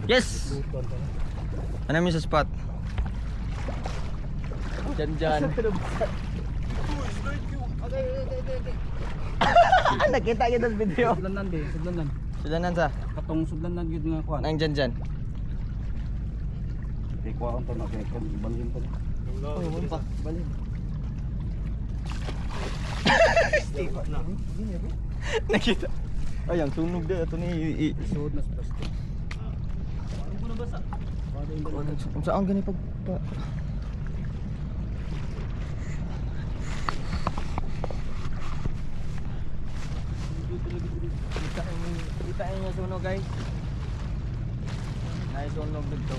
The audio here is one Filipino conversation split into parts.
Yes! Ano mo sa spot? Dyan. Nakita yun sa video. Sudlanan di, sudlanan. Sudlanan sa? Katong sudlanan yun nga kuhan. Nang dyan. Di kuha ko na kaya kan balhin pa. Oh, yun pa. Balhin. Nakita. Ay, ang sunog din. Ito ni... Suod na sa plastic. Kung saan ganit pag... Kita niyo sunog guys. Naisunog dito.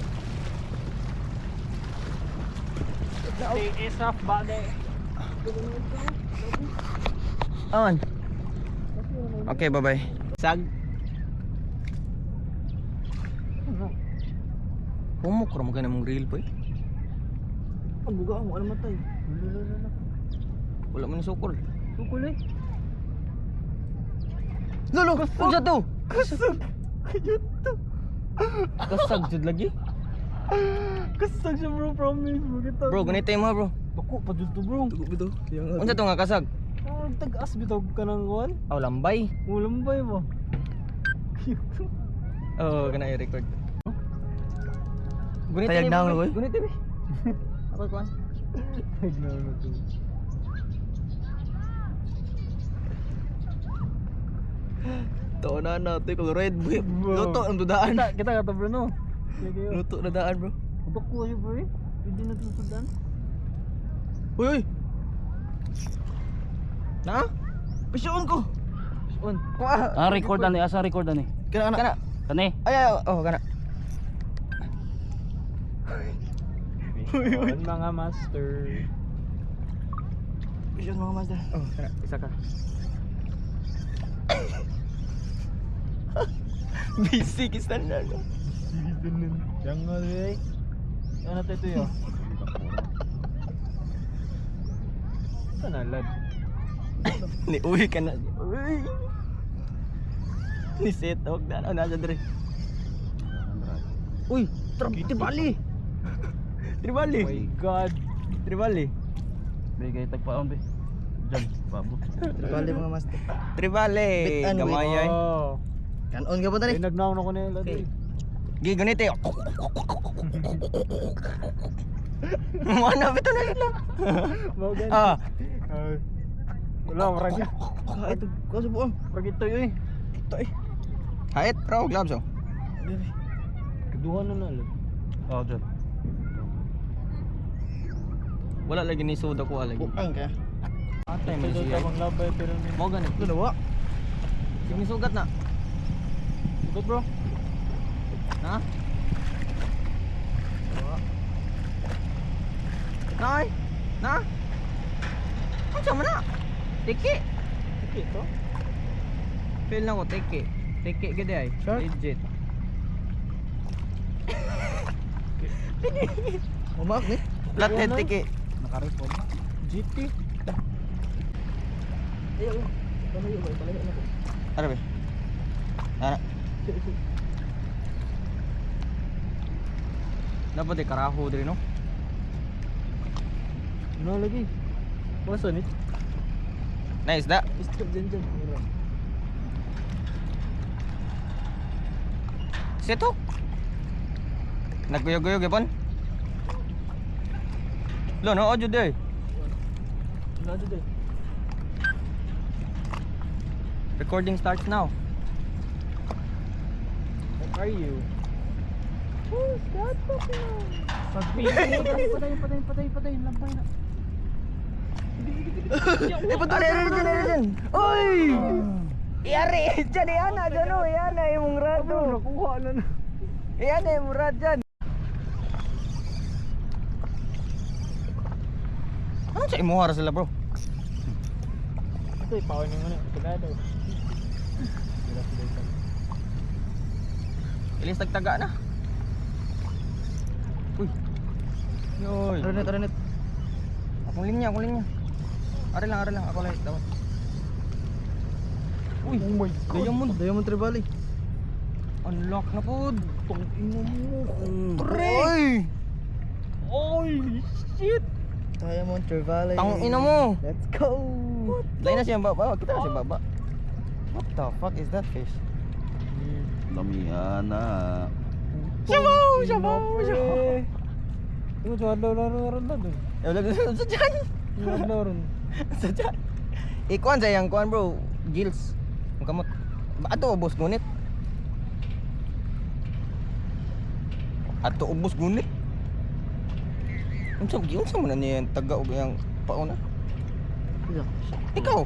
Is off body. On. Okay, bye-bye. Sag. Pumok ra mo ka namang reel boy. Ang buga mo ano matay. Wala man sukol. Sukol eh. Lolo, unsa to? Kasag. Kayot to. Kasag jud lagi. Kasag siya bro, promise mo kita. Bro, ganito mo bro. Bako pa jud to bro. Bito. Unsa to nga kasag? Ang tag-as bitaw ka nang kuhan. Aw lambay. Ulam ba mo? Oh, kana i-record. Gunit Tayag na ako, boy. Gunit ni. Ako kuan. Tayag na ako to. To na natin kung red boy. Luto ang dudaan. Kita kata bro no. Luto na daan bro. Utok ko yun bro eh. Hindi na tusudan. Uy. Na? Pisyon ko. On. Kuha. Record ani, asa record ani. Kana. Kani. Ay, oh, kana. On mga master. Pisyon mga master. Oh, kana. Isa ka. Basic standard. Jangan eh. Ano tayo yo? Sana lad. Ni uwi ka na. Uy. Ni setok na nasa dire. Uy, tribali. Tribali. Oh my god. Tribali. Bigay tagpaon be. Diyan, babot. Tribali mga master. Tribali. Bitan, wait. Gamay ay. Oh. Kanon ka ba tani? Nagnaon ako nila Okay. dito. Gi ganito yo. Mana bito na lang. Mau gan. Ah, Wala marag ya. Ito, kasi buong. Marag ito eh. Ito eh. hait bro, gloves oh. Keduhan na lad. Oh, diyan. Wala lagi ni soda ko lagi. Buang ka. Atay man siya. maglabay pero ni. Mo ganit. Dalawa. Sige sugat na. Good bro. Ha? Nay. Na? Unsa man na? Tiki. Okay to. Feel na ko tiki. Tiki gede ay. Sure? Legit. Umak ni. Flathead Ano? tiki. Naka-record. GT. Ayo. Palayo ba? Palayo na ko. Ano ba? Ana. Dapat di karaho diri no? No lagi. Masa ni? Nice da. Stop dyan. Seto. Naguyog-guyog yapon. Lo no ojo dey. Ano dito? Recording starts now. Where are you? Who's that fucking? Patay. Lampay na. Eh patay dyan. Oy! Iyari dyan iyana dyan o. Iyana imong rado. Nakuha na na. Iyana imong rad dyan. Ano sa imuhara sila bro? Ito ipawan yung ano. Pagado. Ilis tagtaga na. Uy. Yoy. Aranit. Akong linya. Ari lang. Ako lang. Dapat. Uy. Oh my god. Diamond. Diamond tribali. Unlock na po. Tong ino mo. Pre! Oy, shit! Diamond Trevally. Tang ina mo. Let's go. Lain na siya baba. Kita na siya baba. What the fuck is that fish? Lamihan na. Shabaw! Shabaw! Shabaw! Yung laro na dun. Eh, wala doon sa dyan. Yung laro. Sa dyan. Ikuan sa yang kuan bro. Gills. Ang kamot. Ato ubos ngunit. Ato ubos ngunit. Unsa mo na niya taga o yang pauna? Ikaw.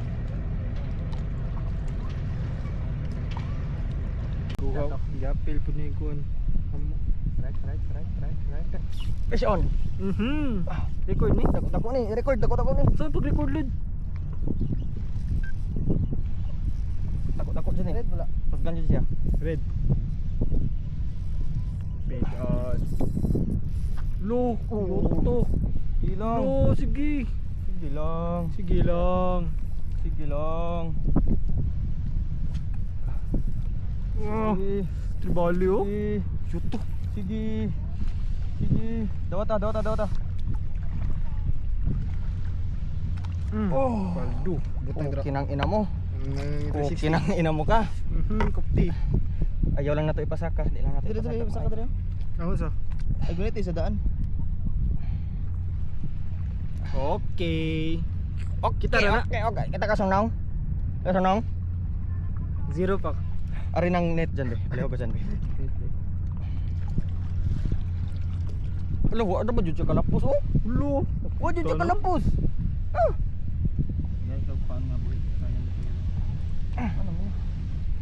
Kuha. Gapil po niya kuhan. Right. Fish on. Record ni? Dako ni, record dako ni. Saan pag-record lid? Dako dyan eh. Red wala. Pasgan dyan siya. Red. Big on. Lo, to. Ilang. Lo, sige. Sige lang. Sige lang. Sige lang. Ah, Sige. tribali oh. Sige. Shoot to. Sige. Sige. Dawata. Oh. Baldo. Butang dra. Kinang ina mo. Oh, Kinang ina mo ka. Kupti. Ayaw lang na to ipasaka. Di lang na to Dito dito sa kadre. Ako sa. Ay gunit sa daan. Okay. Kita na. Okay. Kita ka sunong. Zero pack. Ari nang net dyan be. Aliho ba dyan be? Alam, wala ba dyan siya kalapos oh? Lo. Wala dyan siya Talo. kalapos. Ah.